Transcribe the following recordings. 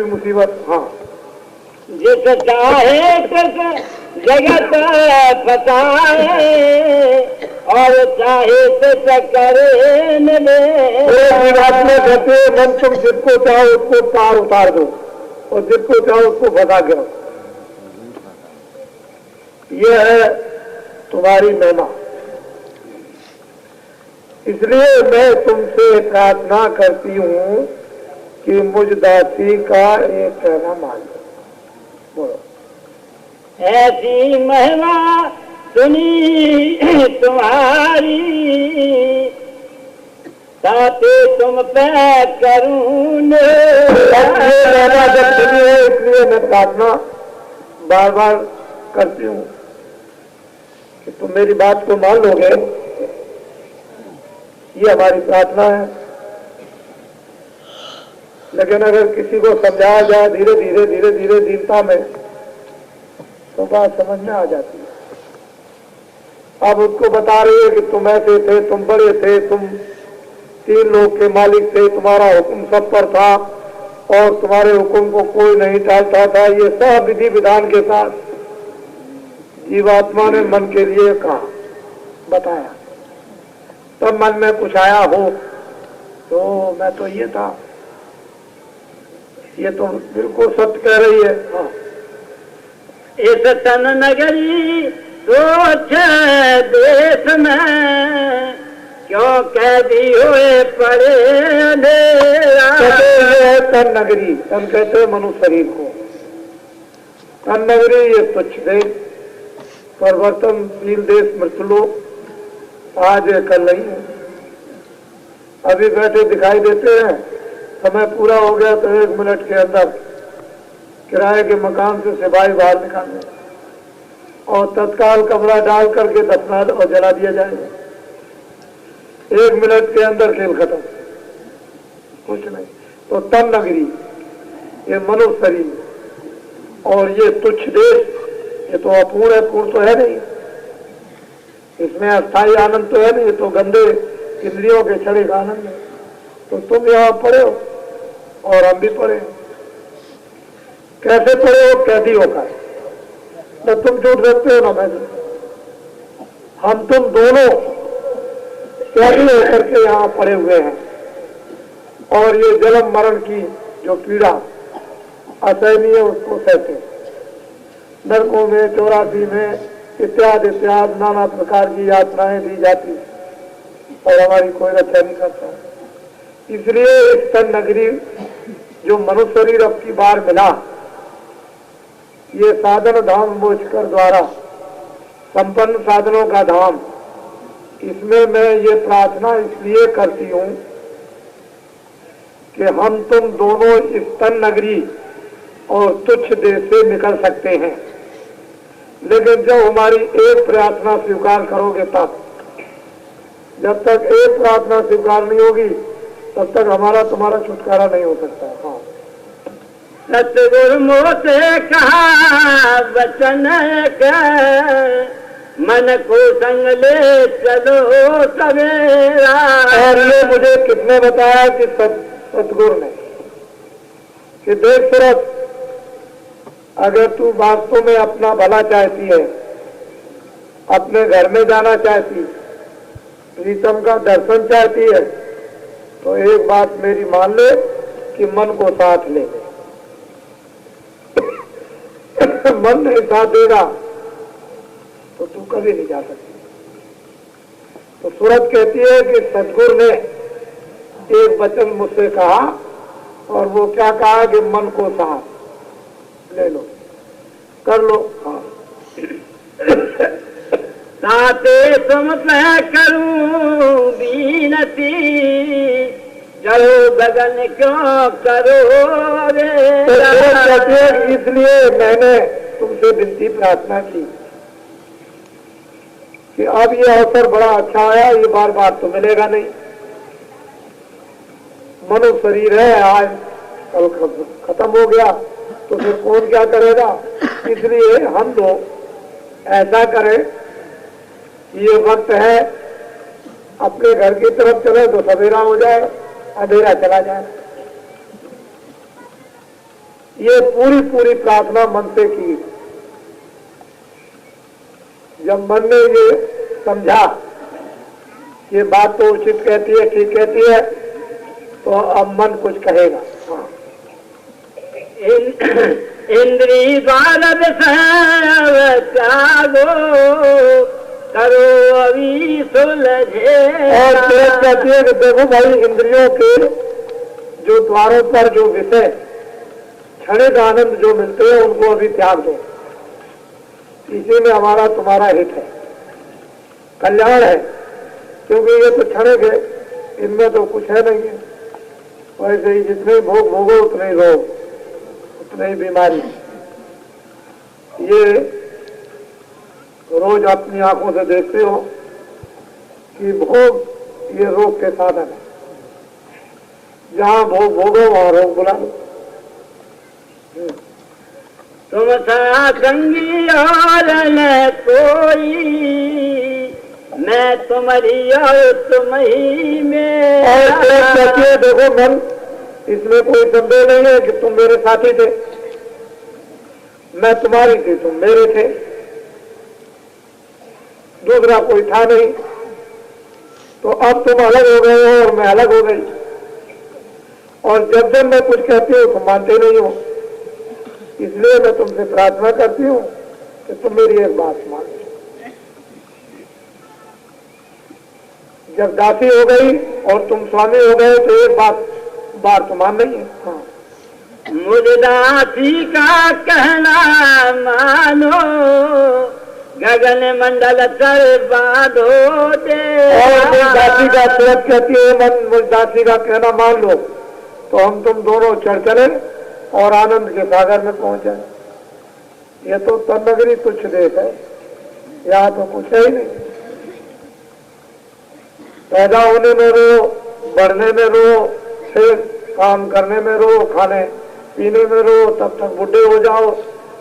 मुसीबत। हाँ, जिस चाहे तिस जगत फसाए और चाहे तिस करे मिले। में कहते मन तुम जिसको चाहो उसको पार उतार दो और जिसको चाहो उसको फंसा गिरो। यह है तुम्हारी महिमा। इसलिए मैं तुमसे प्रार्थना करती हूँ कि मुझ दासी का एक कहना मान लो। बोलो। ऐसी महिमा सुनी तुम्हारी ताते तुम पे करूँ। इसलिए मैं प्रार्थना बार बार करती हूँ कि तुम मेरी बात को मान लोगे। ये हमारी प्रार्थना है। लेकिन अगर किसी को समझाया जाए धीरे धीरे धीरे धीरे दीनता में तो बात समझ में आ जाती है। अब उसको बता रही है कि तुम ऐसे थे, तुम बड़े थे, तुम 3 लोग के मालिक थे, तुम्हारा हुक्म सब पर था और तुम्हारे हुक्म को कोई नहीं टालता था। ये सब विधि विधान के साथ जीवात्मा ने मन के लिए कहा, बताया। तब मन में कुछ आया हो तो मैं तो ये था, ये तो बिल्कुल सत्य कह रही है। हाँ। इस तन नगरी सोच देश में क्यों कैदी हुए पड़े अंधेरा। तन नगरी, तन कहते मनुष्य शरीर को। तन नगरी ये तुच्छ देश, परिवर्तनशील देश, मृत्युलोक आज कल नहीं है। अभी बैठे दिखाई देते हैं, समय पूरा हो गया तो 1 मिनट के अंदर किराए के मकान से सिपाही बाहर निकाल दें और तत्काल कमरा डाल करके दफना और जला दिया जाएगा। 1 मिनट के अंदर खेल खत्म, कुछ नहीं। तो तन नगरी ये मनुष्य शरीर और ये तुच्छ देश, ये तो अपूर्ण है, पूर्ण तो है नहीं। इसमें अस्थायी आनंद तो है नहीं, तो गंदे इंद्रियों के छड़े का आनंद है। तो तुम यहाँ पढ़े हो और हम भी पढ़े हो। कैसे पढ़े हो? कैदी होकर। न तुम झूठ सकते हो ना मैं। हम तुम दोनों कैदी होकर के यहाँ पड़े हुए हैं और ये जन्म मरण की जो पीड़ा असहनीय उसको सहते हैं। नरकों में, 84 में इत्यादि इत्यादि नाना प्रकार की यातनाएं दी जाती और हमारी कोई रक्षा नहीं करता। इसलिए इस तन नगरी जो मनुष्य शरीर अब की बार मिला, ये साधन धाम मोचकर द्वारा संपन्न साधनों का धाम, इसमें मैं ये प्रार्थना इसलिए करती हूँ कि हम तुम दोनों इस तन नगरी और तुच्छ देश से निकल सकते हैं। लेकिन जब हमारी एक प्रार्थना स्वीकार करोगे तब, जब तक एक प्रार्थना स्वीकार नहीं होगी तब तक हमारा तुम्हारा छुटकारा नहीं हो सकता। हाँ। सतगुरु मोसे कहा वचन कर मन को संग ले चलो सवेरा। और ये मुझे किसने बताया कि सतगुरु ने कि देख सूरत, अगर तू वास्तव में अपना भला चाहती है, अपने घर में जाना चाहती, प्रीतम का दर्शन चाहती है, तो एक बात मेरी मान ले कि मन को साथ ले। मन नहीं साथ देगा तो तू कभी नहीं जा सकती। तो सूरत कहती है कि सतगुरु ने एक वचन मुझसे कहा और वो क्या कहा कि मन को साथ ले लो, कर लो। हाँ। ताते तुम पे करूं बीनती चलो गगन क्यों करो रे। इसलिए मैंने तुमसे विनती प्रार्थना की कि अब ये अवसर बड़ा अच्छा आया, ये बार बार तो मिलेगा नहीं। मनुष्य शरीर है, आज कल खत्म हो गया तो फिर कौन क्या करेगा। इसलिए हम लोग ऐसा करें, ये वक्त है अपने घर की तरफ चले तो सवेरा हो जाए, अंधेरा चला जाए। ये पूरी पूरी प्रार्थना मन से की। जब मन ने ये समझा ये बात तो उचित कहती है, ठीक कहती है, तो अब मन कुछ कहेगा। हाँ। इंद्री द्वार त्यागो करो अभी सुलझे। और कहती है कि देखो भाई, इंद्रियों के जो द्वारों पर जो विषय क्षणिक आनंद जो मिलते हैं उनको अभी त्याग दो। इसी में हमारा तुम्हारा हित है, कल्याण है, क्योंकि ये तो क्षणिक है, इनमें तो कुछ है नहीं है। वैसे ही जितने भोग भोगो उतने ही रोग, उतने ही बीमारी। ये रोज अपनी आंखों से देखते हो कि भोग ये रोग के साधन है। जहां भोग भोगो वहां रोग बुला लो। तुम सा संगी और न कोई, मैं तुम्हारी और तुम ही में। और देखो मन, इसमें कोई संदेह नहीं है कि तुम मेरे साथी थे, मैं तुम्हारी थी, तुम मेरे थे, दूसरा कोई था नहीं। तो अब तुम अलग हो गए हो और मैं अलग हो गई। और जब जब मैं कुछ कहती हूँ तुम मानते नहीं हो, इसलिए मैं तुमसे प्रार्थना करती हूँ कि तुम मेरी एक बात मान लो। जब दासी हो गई और तुम स्वामी हो गए तो एक बात तो मान नहीं है। हाँ। मुझे दासी का कहना मानो, गगन मंडल चल बांधो दे। और दासी का तुरंत कहती है मन, दासी का कहना मान लो, तो हम तुम दोनों चढ़ चले और आनंद के सागर में पहुंच जाए। ये तो तन्नगरी तुच्छ देश है, यहाँ तो कुछ है ही नहीं। पैदा होने में रो, बढ़ने में रो, फिर काम करने में रो, खाने पीने में रो, तब तक बुढ़े हो जाओ,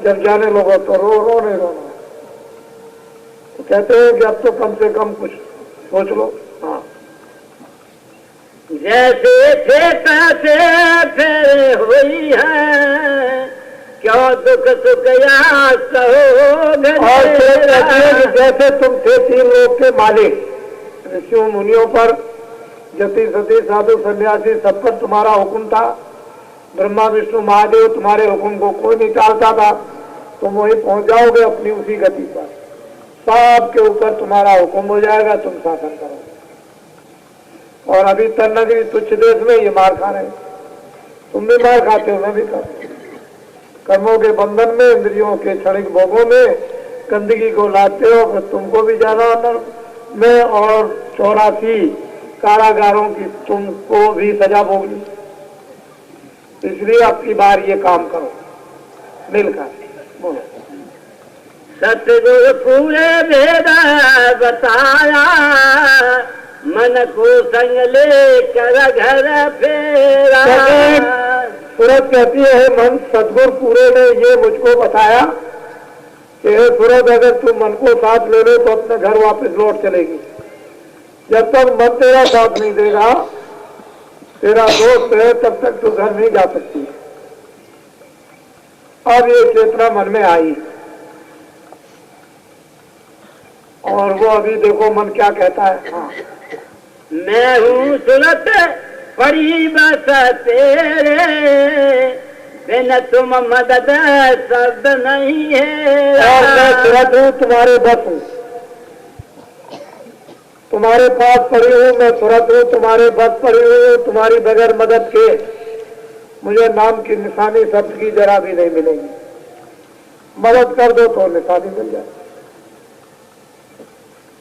जब जाने लगो तो रो नहीं रोना। तो कहते हैं कि अब तो कम से कम कुछ सोच लो। हाँ। जैसे थे तैसे फिर हुई है, क्यों दुख सुख याद कहो। और जैसे तुम थे 3 लोग के मालिक, ऋषियों मुनियों पर, जति सती साधु सन्यासी, सब पर तुम्हारा हुक्म था। ब्रह्मा विष्णु महादेव तुम्हारे हुक्म को कोई नहीं टालता था। तुम वहीं पहुंच जाओगे अपनी उसी गति पर, सबके ऊपर तुम्हारा हुक्म हो जाएगा, तुम शासन करोगे। और अभी तन्नगरी तुच्छ देश में ये मार खा रहे, तुम भी मार खाते हो, मैं भी खाते। कर्मों के बंधन में, इंद्रियों के क्षणिक भोगों में गंदगी को लाते हो, फिर तुमको भी जाना अंदर में, और 84 कारागारों की तुमको भी सजा भोगनी। इसलिए अब की बार ये काम करो मिलकर। बोलो। सतगुरु पूरे भेद बताया, मन को संग ले कर घर फेरा। सूरज कहती है मन, सतगुरु पूरे ने ये मुझको बताया कि सूरज अगर तू मन को साथ ले लो तो अपने घर वापस लौट चलेगी। जब तक मन तेरा साथ नहीं देगा, तेरा दोस्त है, तब तक तू घर नहीं जा सकती। अब ये चेतना मन में आई, और वो अभी देखो मन क्या कहता है। हाँ। मैं हूँ सुरत पड़ी बस तेरे, बिन तुम मदद शब्द नहीं है। और मैं सुरत हूँ, तुम्हारे बस हूँ, तुम्हारे पास पड़ी हूँ, मैं सुरत हूँ, तुम्हारे बस पड़ी हूँ, तुम्हारी बगैर मदद के मुझे नाम की निशानी शब्द की जरा भी नहीं मिलेगी। मदद कर दो तो निशानी मिल जाए।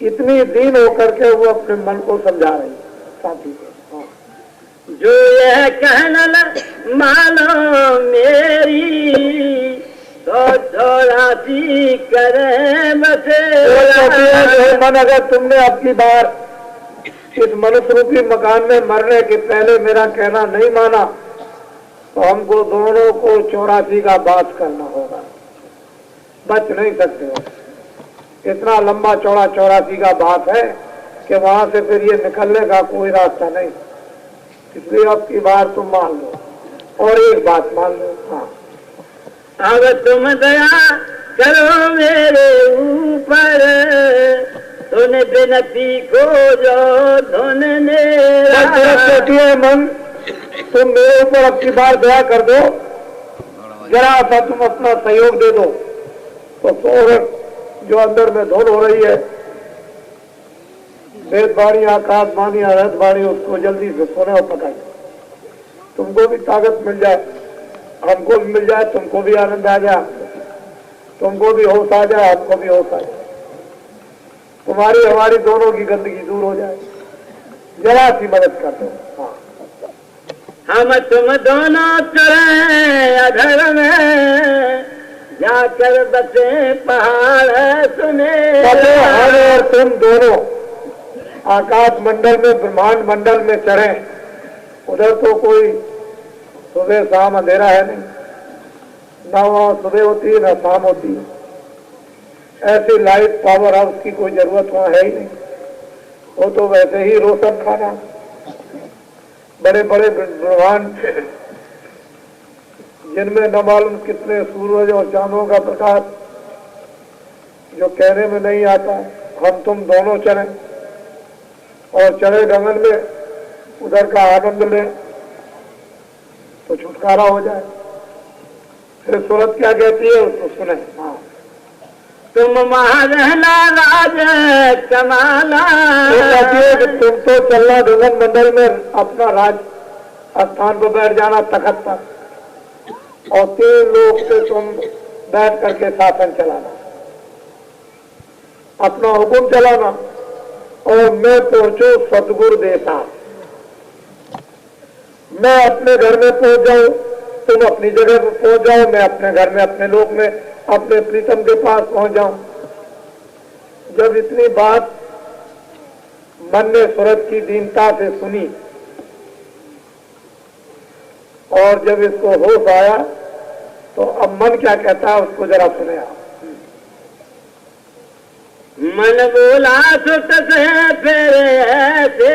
इतनी दीन होकर के वो अपने मन को समझा रही साथी को। हाँ। जो यह कहना मानो मेरी, तो 84 करे मन, अगर तुमने अब की बार इस मनुष्य रूपी मकान में मरने के पहले मेरा कहना नहीं माना, तो हमको दोनों को 84 का बात करना होगा। बच नहीं सकते हो, इतना लंबा चौड़ा 84 का बात है कि वहां से फिर ये निकलने का कोई रास्ता नहीं। इसलिए अब की बार तुम मान लो, और एक बात मान लो। हाँ। अब तुम दया करो मेरे ऊपर, धुन बिनती को जो धुन मेरा मन, तुम मेरे ऊपर अब की बार दया कर दो, जरा सा तुम अपना सहयोग दे दो। तो सोहर जो अंदर में धुन हो रही है, वेदवाणी आकाशवाणी अरहतवाणी, उसको जल्दी से सोने और पकाए, तुमको भी ताकत मिल जाए, हमको भी मिल जाए, तुमको भी आनंद आ जाए, तुमको भी होश आ जाए, हमको भी होश आ जाए, तुम्हारी हमारी दोनों की गंदगी दूर हो जाए, जरा सी मदद कर दो। हाँ, हम तुम दोनों चढ़े अधर में, जाकर बसे पहाड़ सुने। हम और तुम दोनों आकाश मंडल में, ब्रह्मांड मंडल में चढ़े, उधर तो कोई सुबह शाम अंधेरा है नहीं, ना वहाँ सुबह होती है ना शाम होती है, ऐसी लाइट पावर हाउस की कोई जरूरत वहाँ है ही नहीं, वो तो वैसे ही रोशन खाना, बड़े बड़े ब्रह्मांड जिनमें न मालूम कितने सूरज और चांदों का प्रकाश, जो कहने में नहीं आता। हम तुम दोनों चले और चले गगन में, उधर का आनंद लें तो छुटकारा हो जाए। फिर सूरत क्या कहती है उसको सुने। हाँ, तुम महारहना राज कमाला, तो कहती है कि तुम तो चलना गगन मंडल में, अपना राज स्थान पर बैठ जाना तखत पर, और 3 लोग से तुम बैठ करके शासन चलाना, अपना हुक्म चलाना, और मैं पहुंचू सतगुरु देता, मैं अपने घर में पहुंच जाऊं, तुम अपनी जगह पर पहुंच जाओ, मैं अपने घर में, अपने लोक में, अपने प्रीतम के पास पहुंच जाऊं। जब इतनी बात मन ने सूरत की दीनता से सुनी, और जब इसको होश आया, तो अब मन क्या कहता है उसको जरा सुने आप। मन बोला सुत से फिर ऐसे,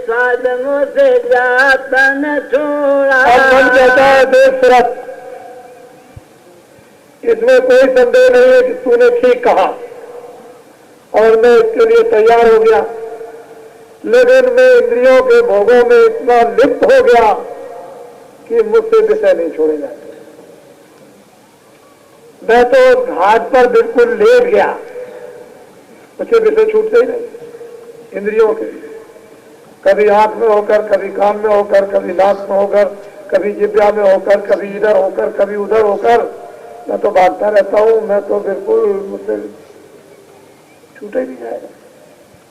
साधनों से जाता न छोड़ा। अब मन कहता है देख सूरत, इसमें कोई संदेह नहीं है कि तूने ठीक कहा, और मैं इसके लिए तैयार हो गया, लेकिन मैं इंद्रियों के भोगों में इतना लिप्त हो गया कि मुझसे विषय नहीं छोड़े जाते। मैं तो घाट पर बिल्कुल लेट गया, मुझसे विषय छूटते ही नहीं इंद्रियों के, कभी आंख में होकर, कभी कान में होकर, कभी नाक में होकर, कभी जिब्या में होकर, कभी इधर होकर, कभी उधर होकर, मैं तो भागता रहता हूँ। मैं तो बिल्कुल, मुझसे छूटे नहीं जाएगा,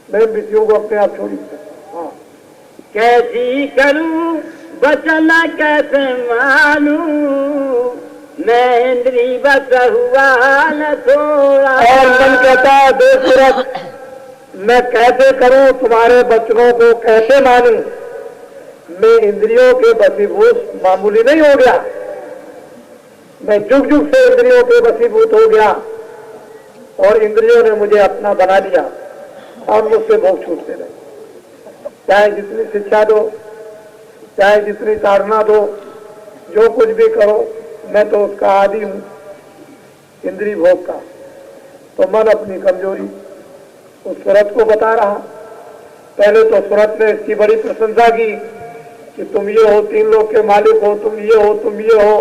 मैं विषयों को अपने आप छोड़ नहीं सकता। हाँ, कैसी करूं वचन कैसे मानूं, मैं इंद्री बस हुआ न थोड़ा। और मन कहता है देख सूरत, मैं कैसे करूं तुम्हारे वचनों को कैसे मानूं, मैं इंद्रियों के वशीभूत मामूली नहीं हो गया, मैं जुग जुग से इंद्रियों के वशीभूत हो गया, और इंद्रियों ने मुझे अपना बना लिया, और मुझसे भोग छूटते नहीं। चाहे जितनी शिक्षा दो, चाहे जितनी ताड़ना दो, जो कुछ भी करो, मैं तो उसका आदी हूं, इंद्रिय भोग का। तो मन अपनी कमजोरी उस सूरत को बता रहा। पहले तो सूरत ने इसकी बड़ी प्रशंसा की कि तुम ये हो, 3 लोग के मालिक हो, तुम ये हो, तुम ये हो,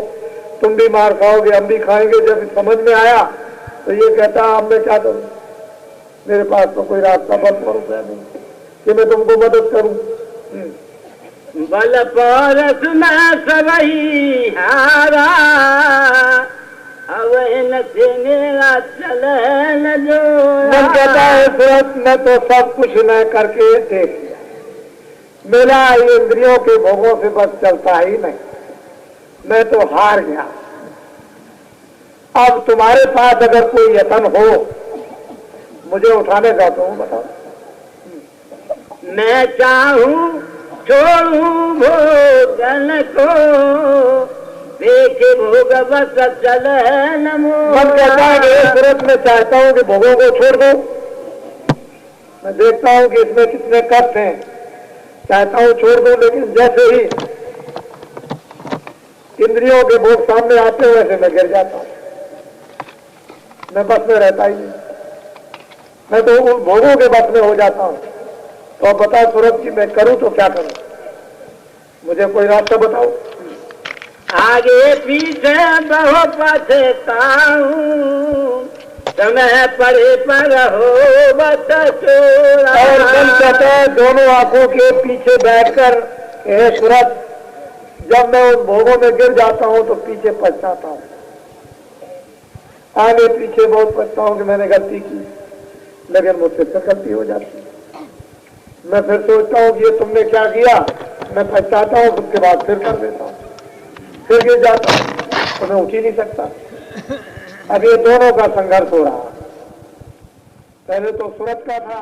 तुम भी मार खाओगे, हम भी खाएंगे। जब समझ में आया तो ये कहता अब मैं क्या करूं, मेरे पास तो कोई रास्ता बल भरोसा नहीं कि मैं तुमको मदद करूं। बल पारस में सबही हारा, अब इनसे मेरा चले न जोड़ा। मन कहता है सूरत, मैं तो सब कुछ मैं करके देख लिया, मेरा इंद्रियों के भोगों से बस चलता ही नहीं, मैं तो हार गया। अब तुम्हारे पास अगर कोई यत्न हो मुझे उठाने का तो बताओ। मैं चाहूं छोड़ूं भोगन को, देखे भोग बस चले न मोड़ा। मन कहता है कि सूरत में चाहता हूं कि भोगों को छोड़ दो, मैं देखता हूं कि इसमें कितने कष्ट हैं, चाहता हूं छोड़ दो, लेकिन जैसे ही इन इंद्रियों के भोग सामने आते हुए से मैं गिर जाता हूं, मैं बस में रहता ही नहीं, मैं तो उन भोगों के बस में हो जाता हूं। तो अब बता सूरज जी, मैं करूं तो क्या करूं? मुझे कोई रास्ता बताओ। आगे पीछे बहु पछताऊं, समय परे पर हो बस और दिल कहता है दोनों आंखों के पीछे बैठकर, हे सूरज, जब मैं उन भोगों में गिर जाता हूं तो पीछे पछताता हूं, आगे पीछे बहुत पछता हूं कि मैंने गलती की, लेकिन मुझसे फिर गलती हो जाती है। मैं फिर सोचता हूं कि ये तुमने क्या किया, मैं पछताता हूं, उसके बाद फिर कर देता हूं, फिर गिर जाता हूं, तो मैं उठ ही नहीं सकता। अब ये दोनों का संघर्ष हो रहा, पहले तो सूरज का था,